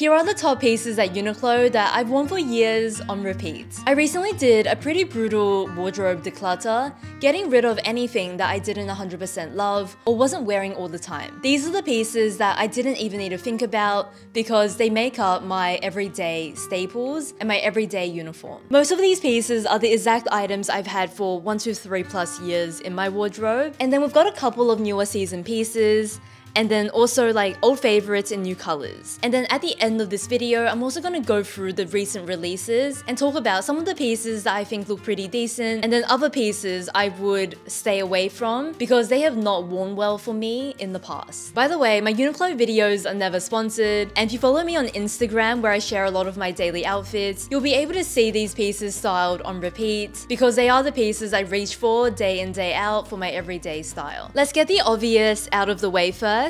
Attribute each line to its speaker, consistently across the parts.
Speaker 1: Here are the top pieces at Uniqlo that I've worn for years on repeat. I recently did a pretty brutal wardrobe declutter, getting rid of anything that I didn't 100% love or wasn't wearing all the time. These are the pieces that I didn't even need to think about because they make up my everyday staples and my everyday uniform. Most of these pieces are the exact items I've had for 1 to 3 plus years in my wardrobe. And then we've got a couple of newer season pieces, and then also like old favorites in new colors. And then at the end of this video, I'm also gonna go through the recent releases and talk about some of the pieces that I think look pretty decent, and then other pieces I would stay away from because they have not worn well for me in the past. By the way, my Uniqlo videos are never sponsored, and if you follow me on Instagram where I share a lot of my daily outfits, you'll be able to see these pieces styled on repeat because they are the pieces I reach for day in, day out for my everyday style. Let's get the obvious out of the way first.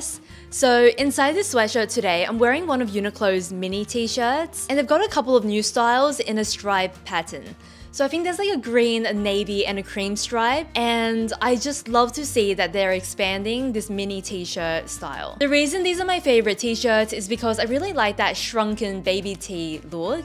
Speaker 1: So inside this sweatshirt today, I'm wearing one of Uniqlo's mini t-shirts, and they've got a couple of new styles in a stripe pattern. So I think there's like a green, a navy, and a cream stripe, and I just love to see that they're expanding this mini t-shirt style. The reason these are my favorite t-shirts is because I really like that shrunken baby tee look.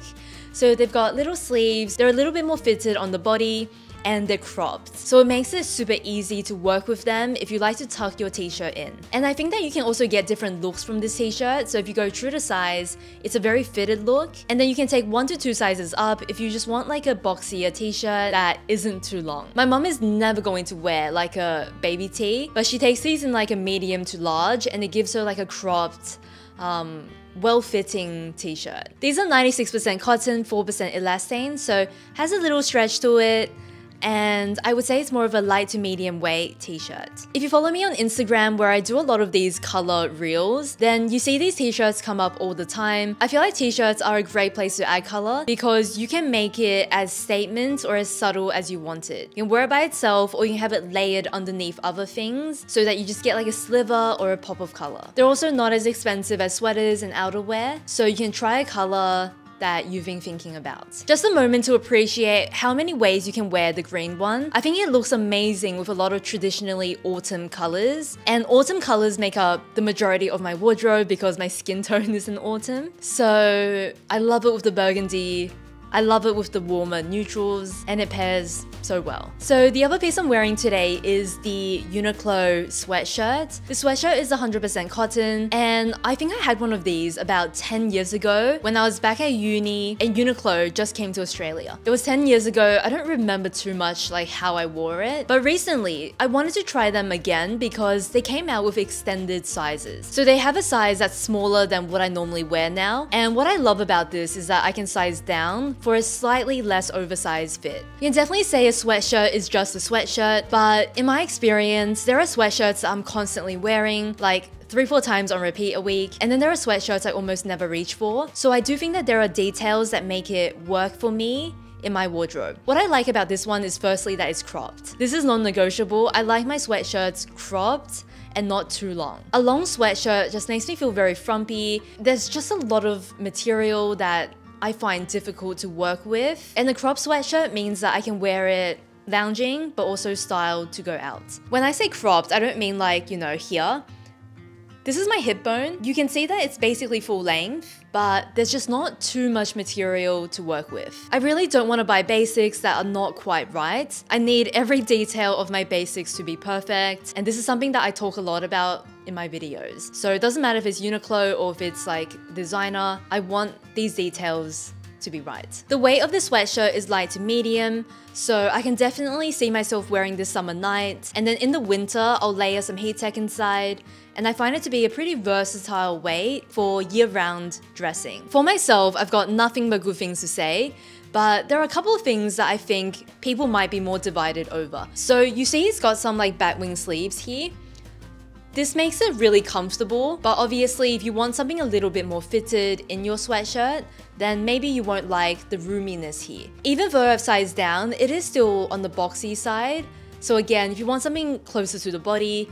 Speaker 1: So they've got little sleeves, they're a little bit more fitted on the body, and they're cropped. So it makes it super easy to work with them if you like to tuck your t-shirt in. And I think that you can also get different looks from this t-shirt. So if you go true to size, it's a very fitted look. And then you can take 1 to 2 sizes up if you just want like a boxier t-shirt that isn't too long. My mom is never going to wear like a baby tee, but she takes these in like a medium to large, and it gives her like a cropped, well-fitting t-shirt. These are 96% cotton, 4% elastane, so has a little stretch to it. And I would say it's more of a light to medium weight t-shirt. If you follow me on Instagram where I do a lot of these color reels, then you see these t-shirts come up all the time. I feel like t-shirts are a great place to add color because you can make it as statement or as subtle as you want it. You can wear it by itself, or you can have it layered underneath other things so that you just get like a sliver or a pop of color. They're also not as expensive as sweaters and outerwear, so you can try a color that you've been thinking about. Just a moment to appreciate how many ways you can wear the green one. I think it looks amazing with a lot of traditionally autumn colors, and autumn colors make up the majority of my wardrobe because my skin tone is in autumn. So I love it with the burgundy, I love it with the warmer neutrals, and it pairs so well. So the other piece I'm wearing today is the Uniqlo sweatshirt. The sweatshirt is 100% cotton, and I think I had one of these about 10 years ago when I was back at uni and Uniqlo just came to Australia. It was 10 years ago. I don't remember too much like how I wore it, but recently I wanted to try them again because they came out with extended sizes. So they have a size that's smaller than what I normally wear now, and what I love about this is that I can size down for a slightly less oversized fit. You can definitely say a sweatshirt is just a sweatshirt, but in my experience, there are sweatshirts that I'm constantly wearing, like 3-4 times on repeat a week, and then there are sweatshirts I almost never reach for. So I do think that there are details that make it work for me in my wardrobe. What I like about this one is firstly that it's cropped. This is non-negotiable. I like my sweatshirts cropped and not too long. A long sweatshirt just makes me feel very frumpy. There's just a lot of material that I find difficult to work with, and the crop sweatshirt means that I can wear it lounging but also styled to go out. When I say cropped, I don't mean like, you know, here. This is my hip bone. You can see that it's basically full length, but there's just not too much material to work with. I really don't want to buy basics that are not quite right. I need every detail of my basics to be perfect, and this is something that I talk a lot about in my videos. So it doesn't matter if it's Uniqlo or if it's like designer, I want these details to be right. The weight of the sweatshirt is light to medium, so I can definitely see myself wearing this summer night, and then in the winter I'll layer some heat tech inside, and I find it to be a pretty versatile weight for year-round dressing. For myself, I've got nothing but good things to say, but there are a couple of things that I think people might be more divided over. So you see it's got some like batwing sleeves here. This makes it really comfortable, but obviously if you want something a little bit more fitted in your sweatshirt, then maybe you won't like the roominess here. Even though I've sized down, it is still on the boxy side. So again, if you want something closer to the body,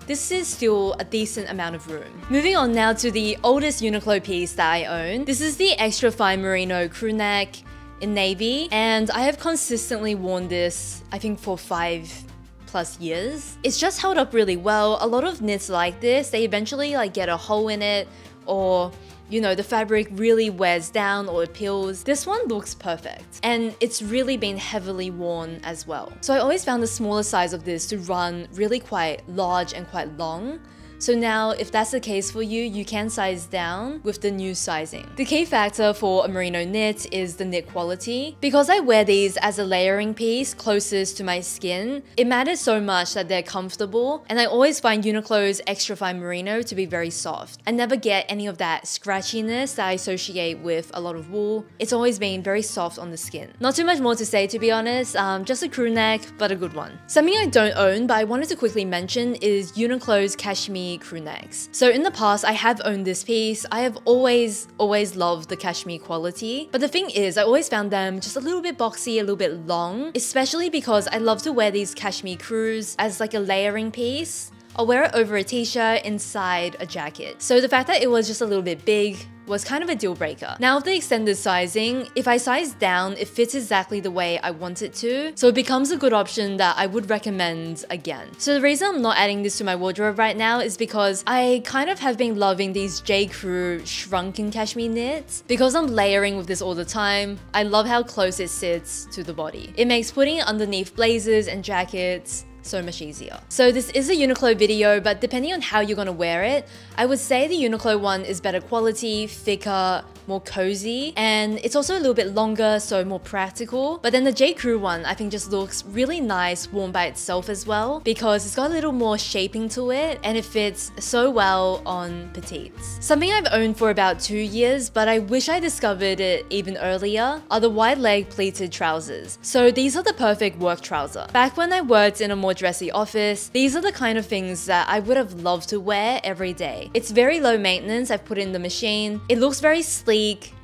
Speaker 1: this is still a decent amount of room. Moving on now to the oldest Uniqlo piece that I own. This is the extra fine merino crewneck in navy, and I have consistently worn this, I think, for 5+ years. It's just held up really well. A lot of knits like this, they eventually like get a hole in it, or you know, the fabric really wears down or it peels, this one looks perfect. And it's really been heavily worn as well. So I always found the smaller size of this to run really quite large and quite long. So now, if that's the case for you, you can size down with the new sizing. The key factor for a merino knit is the knit quality. Because I wear these as a layering piece closest to my skin, it matters so much that they're comfortable, and I always find Uniqlo's extra fine merino to be very soft. I never get any of that scratchiness that I associate with a lot of wool. It's always been very soft on the skin. Not too much more to say, to be honest, just a crew neck, but a good one. Something I don't own, but I wanted to quickly mention is Uniqlo's cashmere crew necks. So in the past, I have owned this piece. I have always loved the cashmere quality. But the thing is, I always found them just a little bit boxy, a little bit long, especially because I love to wear these cashmere crews as like a layering piece. I'll wear it over a t-shirt inside a jacket. So the fact that it was just a little bit big was kind of a deal breaker. Now with the extended sizing, if I size down, it fits exactly the way I want it to, so it becomes a good option that I would recommend again. So the reason I'm not adding this to my wardrobe right now is because I kind of have been loving these J. Crew shrunken cashmere knits. Because I'm layering with this all the time, I love how close it sits to the body. It makes putting it underneath blazers and jackets so much easier. So this is a Uniqlo video, but depending on how you're gonna wear it, I would say the Uniqlo one is better quality, thicker, more cozy, and it's also a little bit longer, so more practical. But then the J. Crew one I think just looks really nice worn by itself as well, because it's got a little more shaping to it and it fits so well on petites. Something I've owned for about 2 years, but I wish I discovered it even earlier, are the wide leg pleated trousers. So these are the perfect work trouser. Back when I worked in a more dressy office, these are the kind of things that I would have loved to wear every day. It's very low maintenance. I've put it in the machine. It looks very sleek.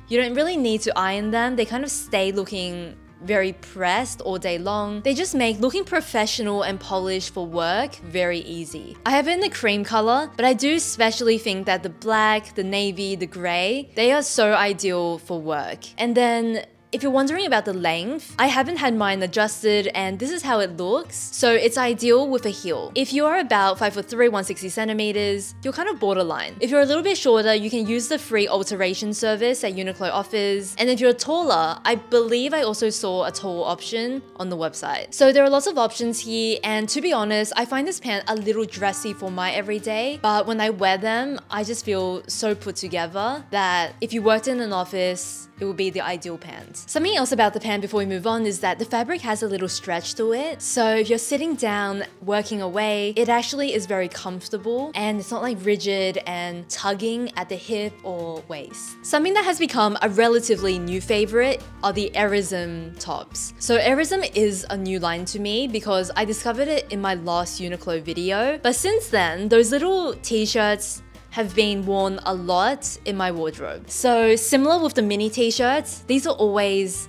Speaker 1: You don't really need to iron them. They kind of stay looking very pressed all day long. They just make looking professional and polished for work very easy. I have it in the cream color, but I do especially think that the black, the navy, the gray, they are so ideal for work. And then if you're wondering about the length, I haven't had mine adjusted and this is how it looks. So it's ideal with a heel. If you are about 5'3", 160 centimeters, you're kind of borderline. If you're a little bit shorter, you can use the free alteration service that Uniqlo offers. And if you're taller, I believe I also saw a tall option on the website. So there are lots of options here, and to be honest, I find this pant a little dressy for my everyday, but when I wear them, I just feel so put together that if you worked in an office, it would be the ideal pant. Something else about the pant before we move on is that the fabric has a little stretch to it. So if you're sitting down, working away, it actually is very comfortable and it's not like rigid and tugging at the hip or waist. Something that has become a relatively new favorite are the Arism Tops. So Arism is a new line to me because I discovered it in my last Uniqlo video. But since then, those little t-shirts have been worn a lot in my wardrobe. So similar with the mini t-shirts, these are always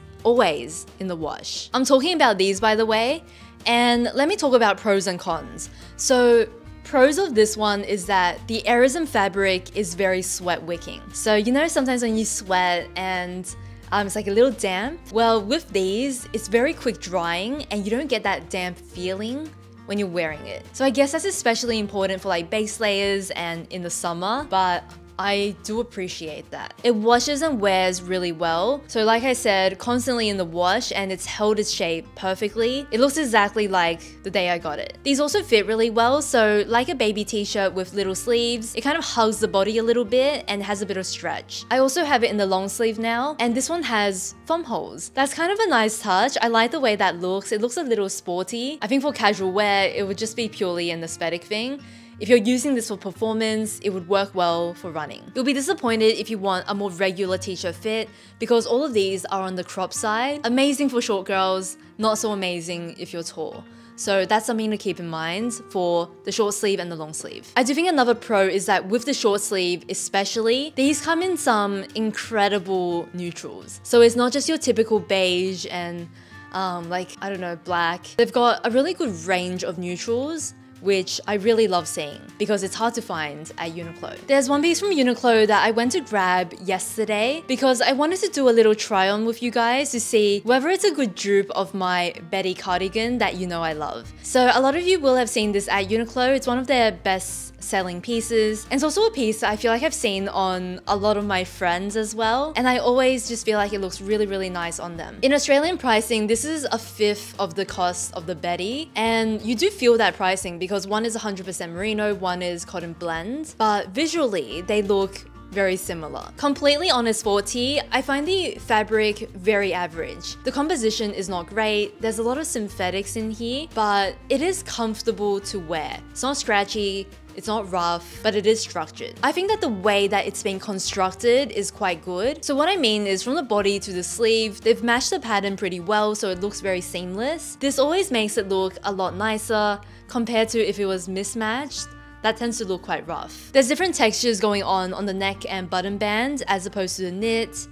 Speaker 1: in the wash. I'm talking about these, by the way, and let me talk about pros and cons. So pros of this one is that the Arism fabric is very sweat wicking. So you know sometimes when you sweat and it's like a little damp? Well, with these, it's very quick drying and you don't get that damp feeling when you're wearing it. So I guess that's especially important for like base layers and in the summer, but I do appreciate that. It washes and wears really well. So like I said, constantly in the wash and it's held its shape perfectly. It looks exactly like the day I got it. These also fit really well. So like a baby t-shirt with little sleeves, it kind of hugs the body a little bit and has a bit of stretch. I also have it in the long sleeve now, and this one has thumb holes. That's kind of a nice touch. I like the way that looks. It looks a little sporty. I think for casual wear, it would just be purely an aesthetic thing. If you're using this for performance, it would work well for running. You'll be disappointed if you want a more regular t-shirt fit because all of these are on the crop side. Amazing for short girls, not so amazing if you're tall. So that's something to keep in mind for the short sleeve and the long sleeve. I do think another pro is that with the short sleeve especially, these come in some incredible neutrals. So it's not just your typical beige and like, I don't know, black. They've got a really good range of neutrals, which I really love seeing because it's hard to find at Uniqlo. There's one piece from Uniqlo that I went to grab yesterday because I wanted to do a little try on with you guys to see whether it's a good dupe of my Betty cardigan that you know I love. So a lot of you will have seen this at Uniqlo. It's one of their best selling pieces, and it's also a piece that I feel like I've seen on a lot of my friends as well, and I always just feel like it looks really nice on them. In Australian pricing, this is a fifth of the cost of the Betty, and you do feel that pricing because one is 100% merino, one is cotton blend, but visually they look very similar. Completely honest for tea, I find the fabric very average. The composition is not great, there's a lot of synthetics in here, but it is comfortable to wear. It's not scratchy, it's not rough, but it is structured. I think that the way that it's been constructed is quite good. So what I mean is from the body to the sleeve, they've matched the pattern pretty well, so it looks very seamless. This always makes it look a lot nicer compared to if it was mismatched. That tends to look quite rough. There's different textures going on the neck and button band as opposed to the knit,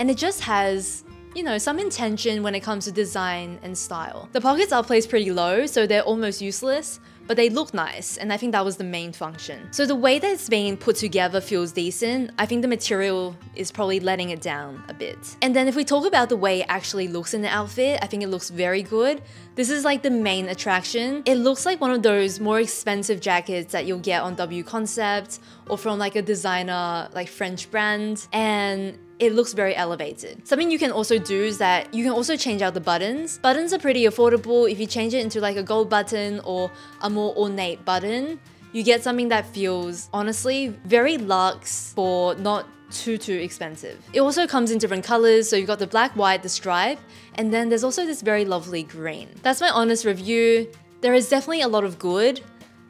Speaker 1: and it just has, you know, some intention when it comes to design and style. The pockets are placed pretty low, so they're almost useless, but they look nice, and I think that was the main function. So the way that it's being put together feels decent. I think the material is probably letting it down a bit. And then if we talk about the way it actually looks in the outfit, I think it looks very good. This is like the main attraction. It looks like one of those more expensive jackets that you'll get on W Concept or from like a designer, like French brand, and it looks very elevated. Something you can also do is that you can also change out the buttons. Buttons are pretty affordable. If you change it into like a gold button or a more ornate button, you get something that feels, honestly, very luxe for not too expensive. It also comes in different colors, so you've got the black, white, the stripe, and then there's also this very lovely green. That's my honest review. There is definitely a lot of good.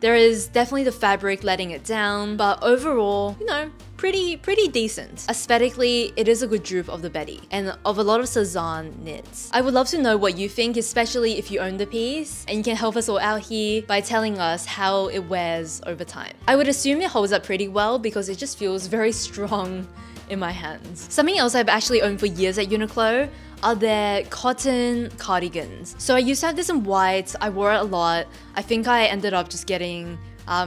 Speaker 1: There is definitely the fabric letting it down, but overall, you know, pretty decent. Aesthetically, it is a good dupe of the Betty and of a lot of Cezanne knits. I would love to know what you think, especially if you own the piece, and you can help us all out here by telling us how it wears over time. I would assume it holds up pretty well because it just feels very strong in my hands. Something else I've actually owned for years at Uniqlo are their cotton cardigans. So I used to have this in white, I wore it a lot. I think I ended up just getting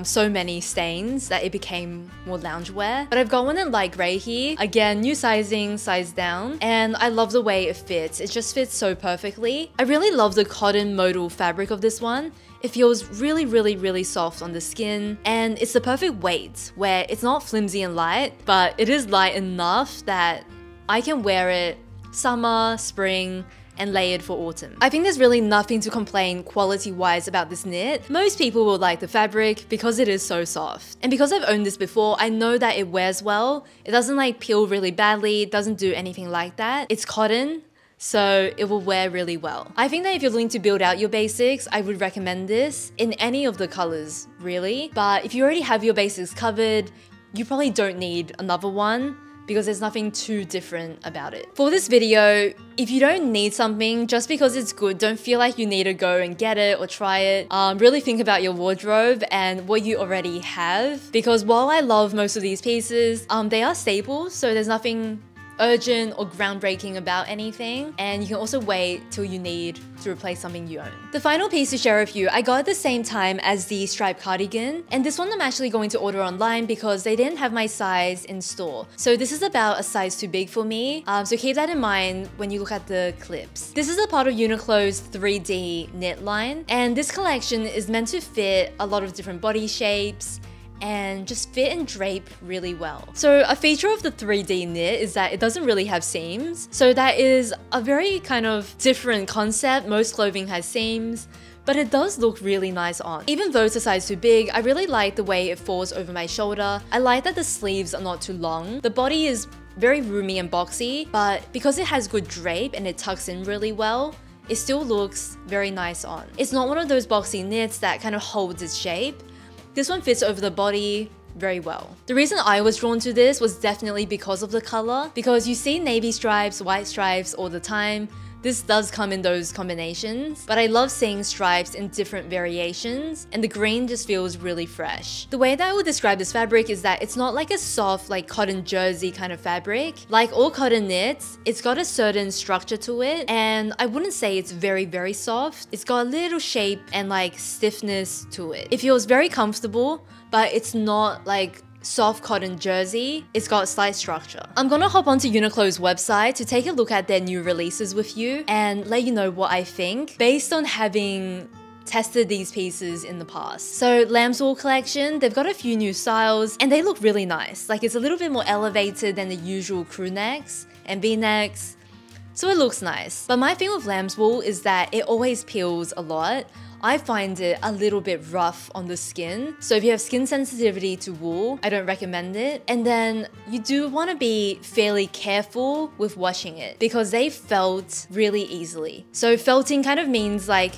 Speaker 1: so many stains that it became more loungewear. But I've got one in light grey here. Again, new sizing, size down. And I love the way it fits. It just fits so perfectly. I really love the cotton modal fabric of this one. It feels really soft on the skin, and it's the perfect weight where it's not flimsy and light, but it is light enough that I can wear it summer, spring, and layered for autumn. I think there's really nothing to complain quality-wise about this knit. Most people will like the fabric because it is so soft. And because I've owned this before, I know that it wears well. It doesn't like peel really badly, it doesn't do anything like that. It's cotton, so it will wear really well. I think that if you're looking to build out your basics, I would recommend this in any of the colors, really. But if you already have your basics covered, you probably don't need another one because there's nothing too different about it. For this video, if you don't need something just because it's good, don't feel like you need to go and get it or try it. Really think about your wardrobe and what you already have, because while I love most of these pieces, they are staples, so there's nothing urgent or groundbreaking about anything, and you can also wait till you need to replace something you own. The final piece to share with you, I got at the same time as the striped cardigan, and this one I'm actually going to order online because they didn't have my size in store. So this is about a size too big for me, so keep that in mind when you look at the clips. This is a part of Uniqlo's 3D knit line, and this collection is meant to fit a lot of different body shapes and just fit and drape really well. So a feature of the 3D knit is that it doesn't really have seams. So that is a very kind of different concept. Most clothing has seams, but it does look really nice on. Even though it's a size too big, I really like the way it falls over my shoulder. I like that the sleeves are not too long. The body is very roomy and boxy, but because it has good drape and it tucks in really well, it still looks very nice on. It's not one of those boxy knits that kind of holds its shape. This one fits over the body very well. The reason I was drawn to this was definitely because of the color, because you see navy stripes, white stripes all the time. this does come in those combinations, but I love seeing stripes in different variations, and the green just feels really fresh. The way that I would describe this fabric is that it's not like a soft, like cotton jersey kind of fabric. Like all cotton knits, it's got a certain structure to it, and I wouldn't say it's very, very soft. It's got a little shape and like stiffness to it. It feels very comfortable, but it's not like soft cotton jersey. It's got slight structure. I'm gonna hop onto Uniqlo's website to take a look at their new releases with you and let you know what I think based on having tested these pieces in the past. So Lambswool collection, they've got a few new styles and they look really nice. Like it's a little bit more elevated than the usual crew necks and V-necks, so it looks nice. But my thing with Lambswool is that it always peels a lot. I find it a little bit rough on the skin. So if you have skin sensitivity to wool, I don't recommend it. And then you do want to be fairly careful with washing it because they felt really easily. So felting kind of means like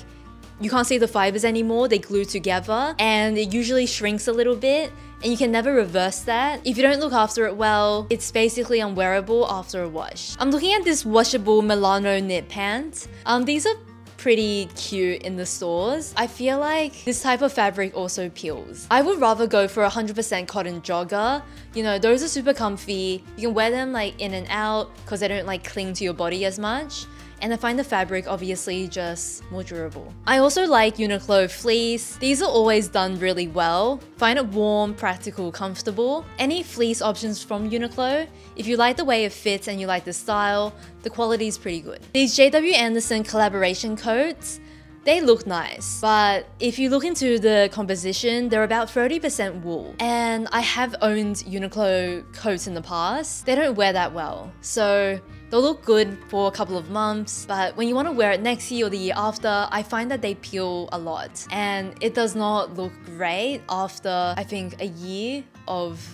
Speaker 1: you can't see the fibers anymore, they glue together, and it usually shrinks a little bit, and you can never reverse that. If you don't look after it well, it's basically unwearable after a wash. I'm looking at this washable Milano knit pant. These are pretty cute in the stores. I feel like this type of fabric also peels. I would rather go for 100% cotton jogger. You know, those are super comfy. You can wear them like in and out because they don't like cling to your body as much. And I find the fabric obviously just more durable. I also like Uniqlo fleece. These are always done really well. Find it warm, practical, comfortable. Any fleece options from Uniqlo, if you like the way it fits and you like the style, the quality is pretty good. These JW Anderson collaboration coats, they look nice, but if you look into the composition, they're about 30% wool. And I have owned Uniqlo coats in the past. They don't wear that well. So they'll look good for a couple of months, but when you want to wear it next year or the year after, I find that they peel a lot. And it does not look great after, I think, a year of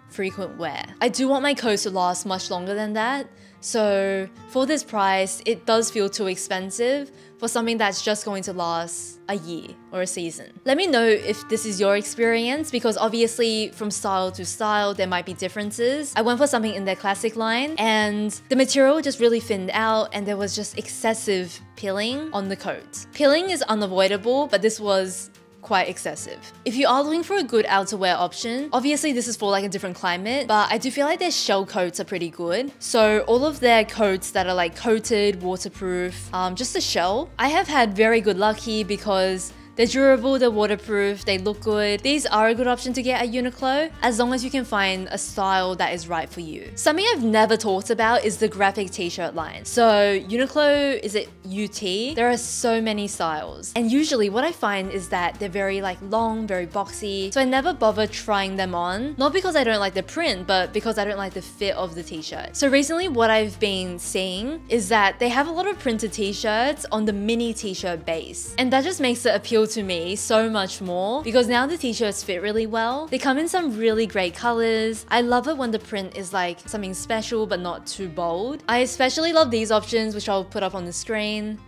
Speaker 1: frequent wear. I do want my coats to last much longer than that. So for this price, it does feel too expensive for something that's just going to last a year or a season. Let me know if this is your experience, because obviously from style to style, there might be differences. I went for something in their classic line and the material just really thinned out and there was just excessive peeling on the coat. Peeling is unavoidable, but this was quite excessive. If you are looking for a good outerwear option, obviously this is for like a different climate, but I do feel like their shell coats are pretty good. So all of their coats that are like coated, waterproof, just the shell, I have had very good luck here because they're durable, they're waterproof, they look good. These are a good option to get at Uniqlo, as long as you can find a style that is right for you. Something I've never talked about is the graphic t-shirt line. So Uniqlo, is it UT? There are so many styles. And usually what I find is that they're very like long, very boxy. So I never bother trying them on. Not because I don't like the print, but because I don't like the fit of the t-shirt. So recently what I've been seeing is that they have a lot of printed t-shirts on the mini t-shirt base. And that just makes it appeal to me so much more because now the t-shirts fit really well. They come in some really great colors. I love it when the print is like something special but not too bold. I especially love these options, which I'll put up on the screen,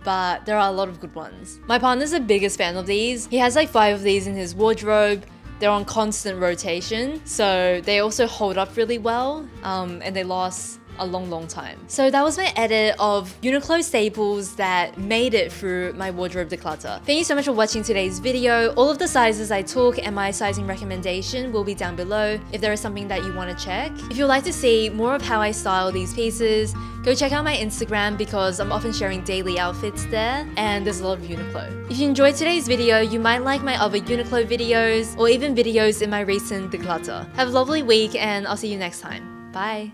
Speaker 1: but there are a lot of good ones. My partner's the biggest fan of these. He has like 5 of these in his wardrobe. They're on constant rotation, so they also hold up really well, and they last a long time. So that was my edit of Uniqlo staples that made it through my wardrobe declutter. Thank you so much for watching today's video. All of the sizes I took and my sizing recommendation will be down below if there is something that you want to check. If you'd like to see more of how I style these pieces, go check out my Instagram because I'm often sharing daily outfits there and there's a lot of Uniqlo. If you enjoyed today's video, you might like my other Uniqlo videos or even videos in my recent declutter. Have a lovely week and I'll see you next time. Bye!